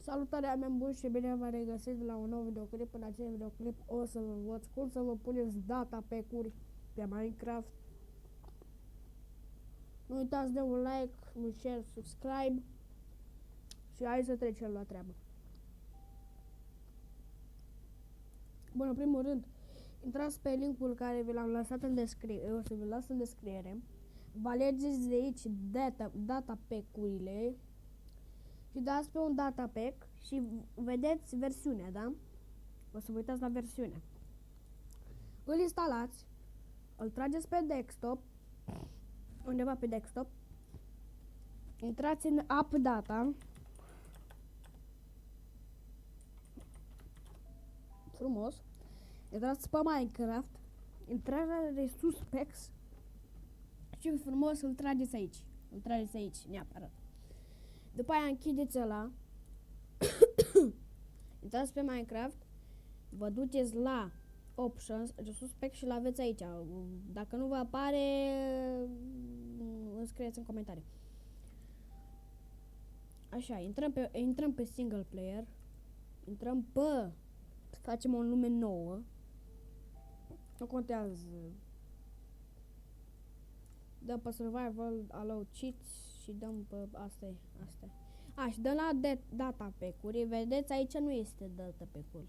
Salutare, oameni buni și bine vă regăsesc la un nou videoclip. În acest videoclip o să vă învăț cum să vă puneți data-pack-uri pe Minecraft. Nu uitați de un like, un share, subscribe și hai să trecem la treabă. Bun, în primul rând, intrați pe linkul care vi l-am lăsat în descriere, o să vi-l las în descriere. Vă alegeți de aici data-pack-urile și dați pe un data-pack și vedeți versiunea, da? O să vă uitați la versiune. Îl instalați, îl trageți pe desktop, undeva pe desktop, intrați în App Data, frumos, intrați pe Minecraft, intrați la Resource Packs și frumos îl trageți aici, neapărat. După aia închideți ăla, intrați pe Minecraft, vă duceți la Options, Resource Pack și l-aveți aici. Dacă nu vă apare, îmi scrieți în comentarii. Așa, intrăm pe single player, facem o lume nouă, nu contează, dăm pe survival, allow cheats și dăm pe astea. Și dăm la data pack-uri, vedeți aici nu este data pack-ul.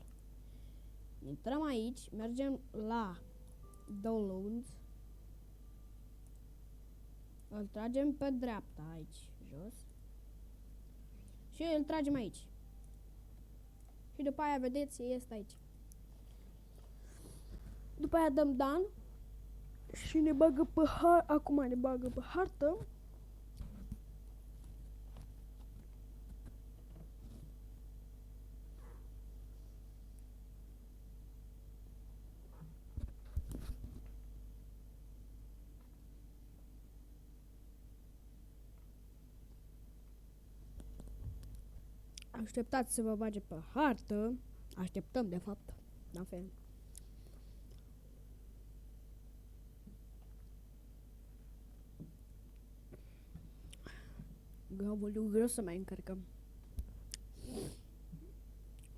Intrăm aici, mergem la downloads, îl tragem pe dreapta aici, jos, și îl tragem aici. Și după aia, vedeți, este aici. După aia dăm done și ne bagă pe acum ne bagă pe hartă. Așteptați să vă bage pe hartă. Așteptăm, de fapt. La fel. Greu să mai încărcăm.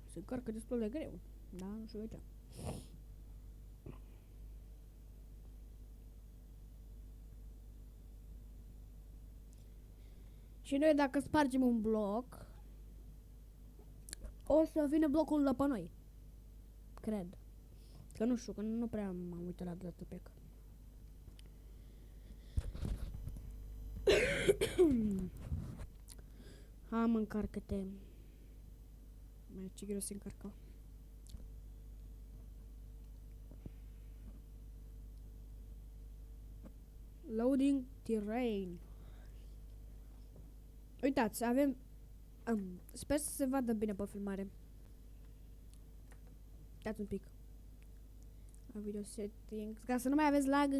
Se încarcă destul de greu. Da, nu știu de ce. Și noi dacă spargem un bloc, o să vină blocul de pe noi. Cred. Că nu știu, că nu prea m-am uitat la data pack. Ha, mă, încarcă-te. Mai ce greu se încarcă. Loading terrain. Uitați, avem... sper să se vadă bine pe filmare. Uitați un pic. La video settings. Ca să nu mai aveți lag,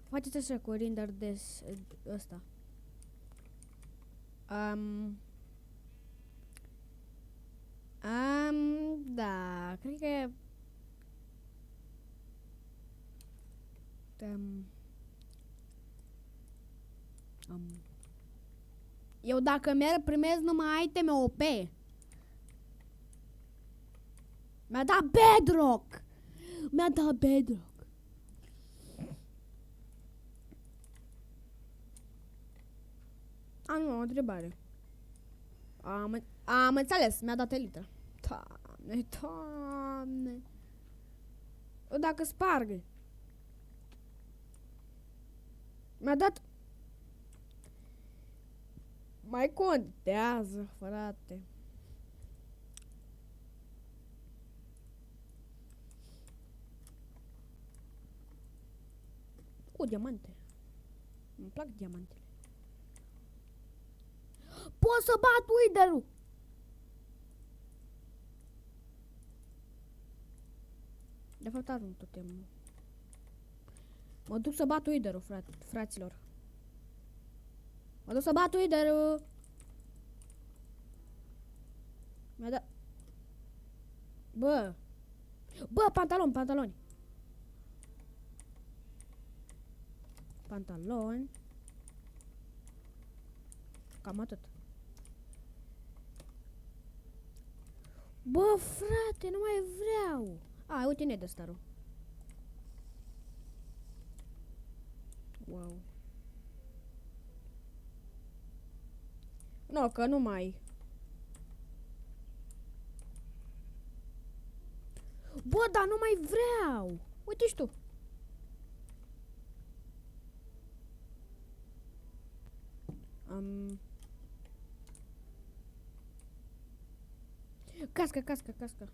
faceți așa cu render des ăsta. Da, cred că... Eu dacă merg primez numai iteme OP. Mi-a dat bedrock. Nu, o întrebare. Am înțeles, mi-a dat elită. Doamne. Dacă sparg. Mi-a dat... Mai contează, frate. Diamante. Îmi plac diamantele. Pot să bat Wither-ul. De fapt, nu totem. Mă duc să bat Wither-ul, fraților. Mă duc să bat Wither-ul. Mi-a dat... Bă, pantaloni. Cam atât. Bă, frate, nu mai vreau. A, uite Nether-starul. Wow. No, că nu mai. Bă, dar nu mai vreau. Uite și tu. Cască, cască, cască.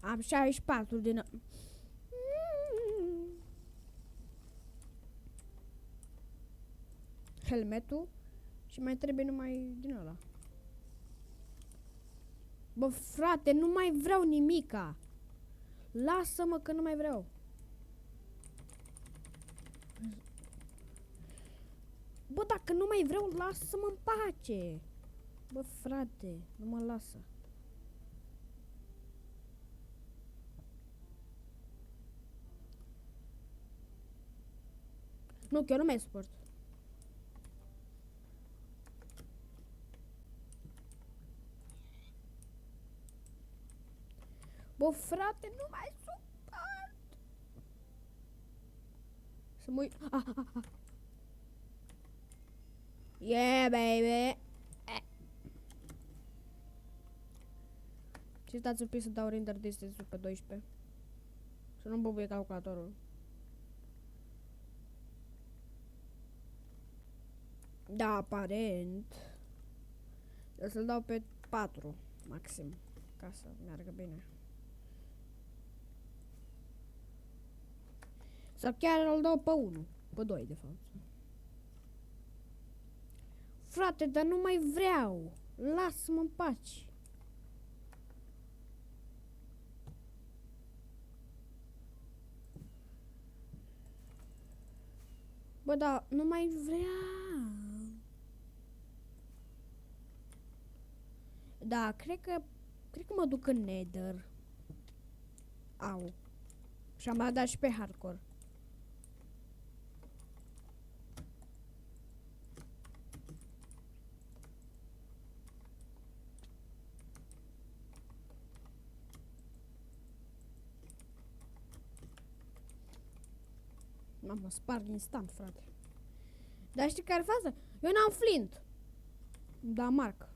Am 64 din... Helmetul. Și mai trebuie numai din ăla. Bă, frate, nu mai vreau nimica. Lasă-mă că nu mai vreau. Bă, dacă nu mai vreau, lasă-mă în pace. Bă, frate, nu mă lasă. Nu, chiar nu mai suport. Bă, frate, nu mai suport. Să mă uit. Yeah, baby. Și stați un pic să dau render distance pe 12. Să nu-mi bubuie calculatorul. Da, aparent. O să-l dau pe 4, maxim. Ca să meargă bine. Sau chiar îl dau pe 1. Pe 2, de fapt. Frate, dar nu mai vreau. Lasă-mă în pace. Bă, da, nu mai vreau. Da, cred că mă duc în Nether. Au. Și am dat și pe hardcore. Mă sparg instant, frate. Dar știi care faza? Eu n-am flint. Da, marc.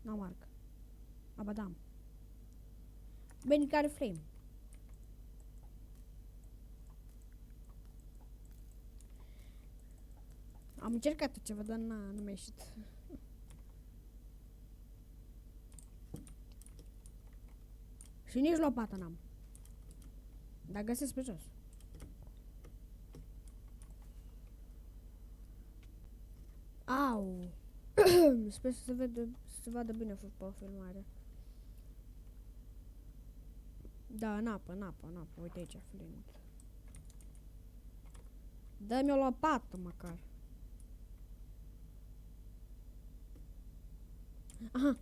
N-am marc. Aba da. Bine, care flame. Am încercat ceva, dar nu mi-a ieșit. Și nici lopată n-am. Dar găsesc pe jos. Au! Sper să se vadă bine pe filmare. Da, în apă. Uite aici, flint. Dă-mi o lopată, măcar. Aha,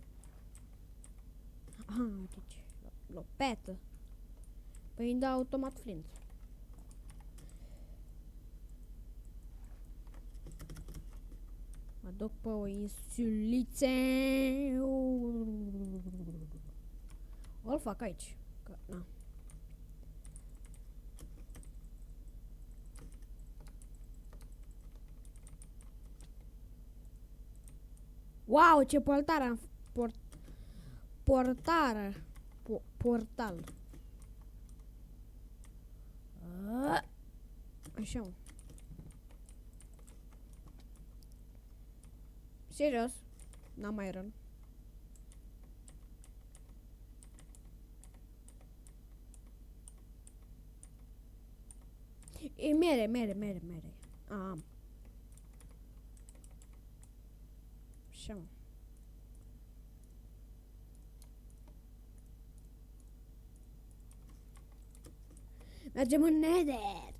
uite aici. Lopetă. Păi îmi dă automat flint. Mă duc pe o insuliță. O-l fac aici. Că, na. Wow, ce portare am... Portară. Portal. Așa, mă. Serios? N-am iron. E mere. Am. Așa, mă. Mergem în Nether.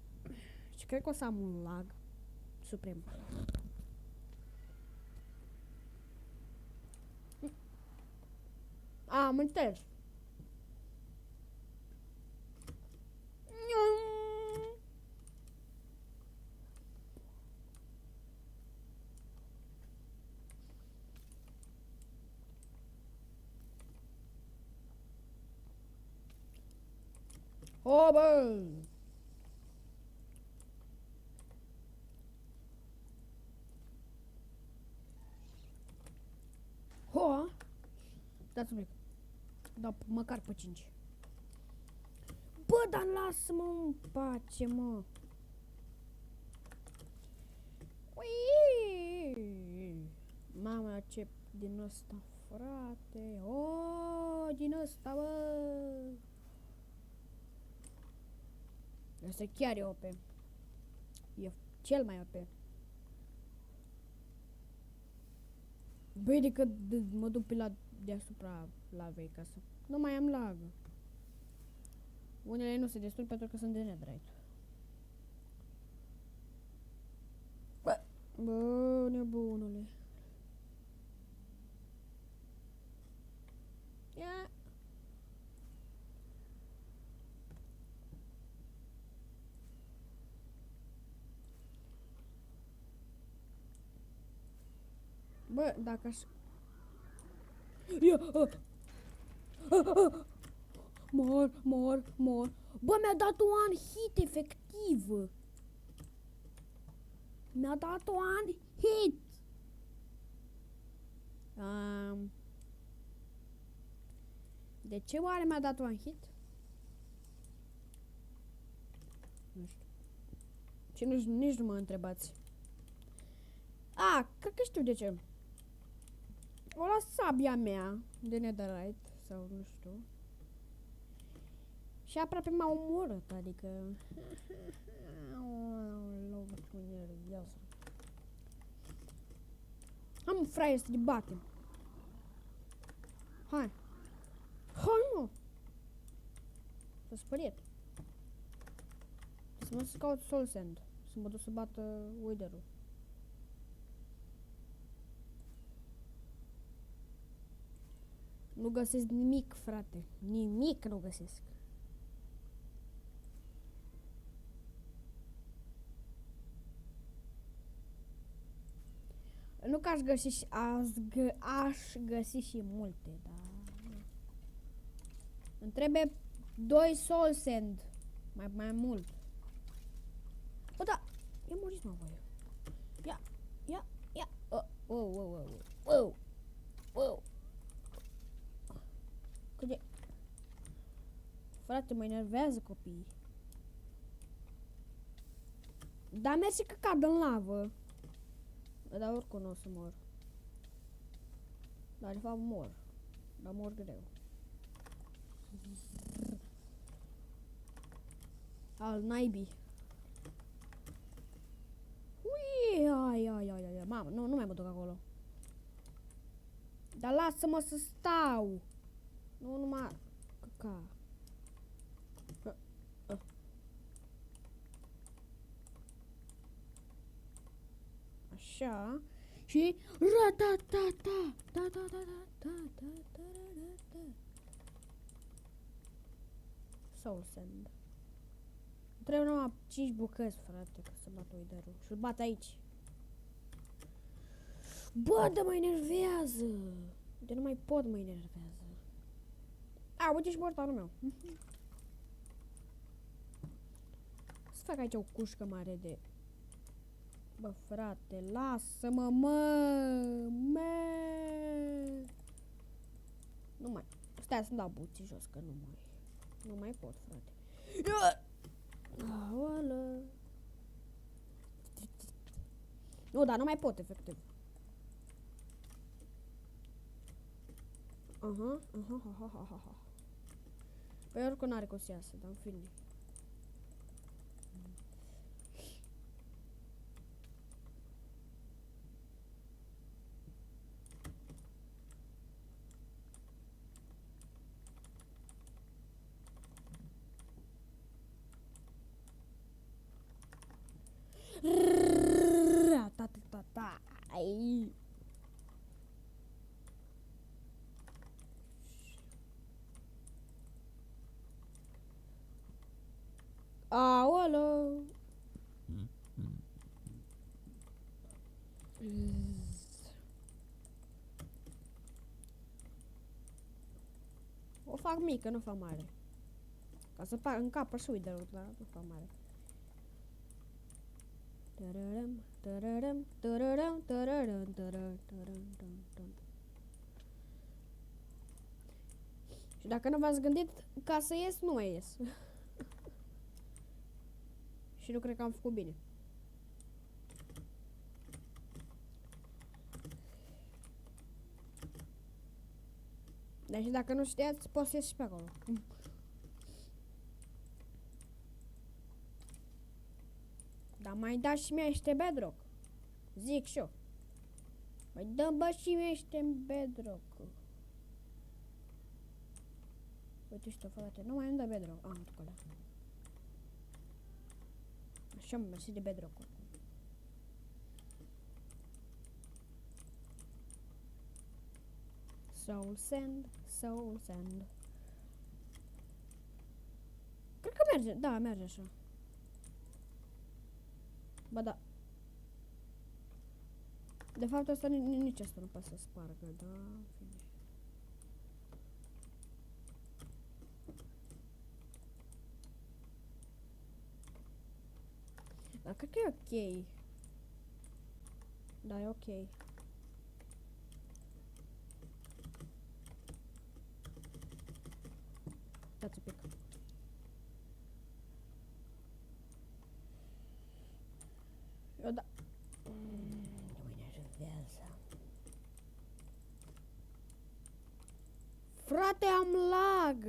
Și cred că o să am un lag suprem. Am înțeles. O, bă! Ho! Dați un pic. Da, măcar pe 5. Bă, dar lasă-mă în pace, mă. Ui! Mama, ce din ăsta, frate. O, din ăsta, bă. Ăsta chiar e OP. E cel mai OP. Băi, decât mă duc pe la deasupra lavei ca să... Nu mai am lavă. Unele nu se destul pentru că sunt de netherite. Bă, nebunule. Ia. Bă, dacă aș... Ia, mor. Bă, mi-a dat one hit, efectiv. Mi-a dat one hit. De ce oare mi-a dat one hit? Nu știu. Și nici nu mă întrebați. Cred că știu de ce. O la sabia mea de netherite sau nu știu. Și aproape m-a omorât, adică... Am fraie să-i batem. Hai, mă! S-a spăriet. Să mă să caut soul sand. Să mă duc să bată wither-ul. Nu găsesc nimic, frate. Nimic nu găsesc. Nu că aș găsi și aș găsi și multe, dar... Îmi trebuie 2 soul sand. Mai mult. Bă, da. Ia muriți, mă, voi. Ia. Wow. Cât de... Frate, mă enervează copiii. Da, mersi că cad în lavă. Dar oricum nu o să mor. Dar de fapt mor. Dar mor greu. Al naibii. Ui, ai. Mamă, nu mai mă duc acolo. Dar lasă-mă să stau. Nu mai... Căca. Așa. Și... Soul sand. Trebuie numai 5 bucăți, frate, ca să bat wither-ul. Și-l bat aici. Bă, dar mă enervează. De nu mai pot, mă enervează. Uite și mortarul meu. Să fac aici o cușcă mare de... Bă, frate, lasă-mă, Nu mai... Stai să-mi dau buții jos, că nu mai pot, frate. Aolă. Nu, dar nu mai pot, efectiv. Aha. Păi oricum n-are cum să iasă, dar în fine. Ai. Aolă. O fac mică, nu fac mare. Ca să încapă și Wither-ul, dar nu fac mare. Tărărăm, tărărăm, tărărăm, tărărăm, tărărăm, tărărăm. Și dacă nu v-ați gândit ca să ies, nu mai ies. Și nu cred că am făcut bine. Deci dacă nu știați, poți să ies și pe acolo. Dar mai da și mie niște bedrock. Zic și eu. Mai dă bă și mie niște bedrock. Uite și tu, frate, nu mai îmi dă bedrock. Ah, uite ăla. Așa mă mersi de bedrock-ul. Soul sand, soul sand. Cred că merge, da, merge așa. Ba da. De fapt asta nici asta nu poate să spargă, da, fine. Dar cred că e ok. Da, e ok. Stați un pic. Eu da. Nu mai nervează. Frate, am lag!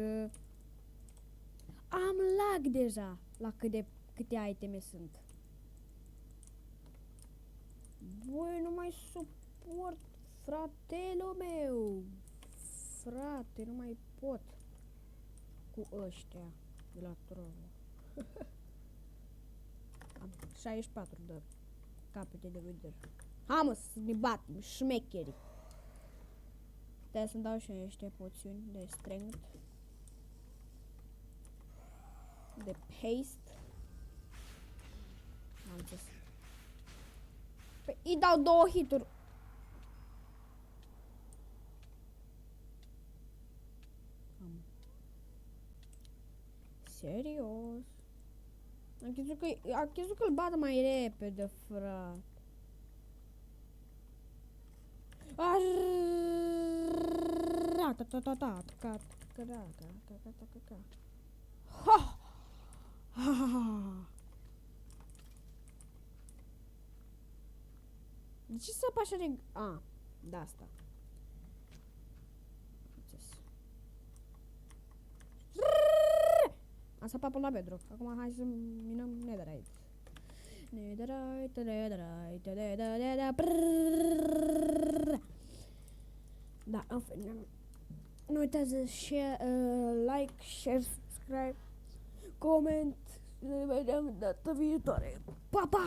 Am lag deja la câte iteme sunt. Băi, nu mai suport, fratele meu. Frate, nu mai pot cu ăștia de la troll. Am 64 de capete de Wither. Hai mă, să ne batem, șmecherii. Trebuie să-mi dau și niște poțiuni de strength. De paste. Am înțeles. Păi îi dau 2 hituri. Serios? Am crezut că îl bat mai repede, frate. De ce să așa de... A, da, asta. Am săpat pe la bedrock. Acum hai să minăm netherite. Netherite, netherite, netherite. Da, în fine. Nu uitați să like, share, subscribe, comment. Ne vedem data viitoare. Pa, pa!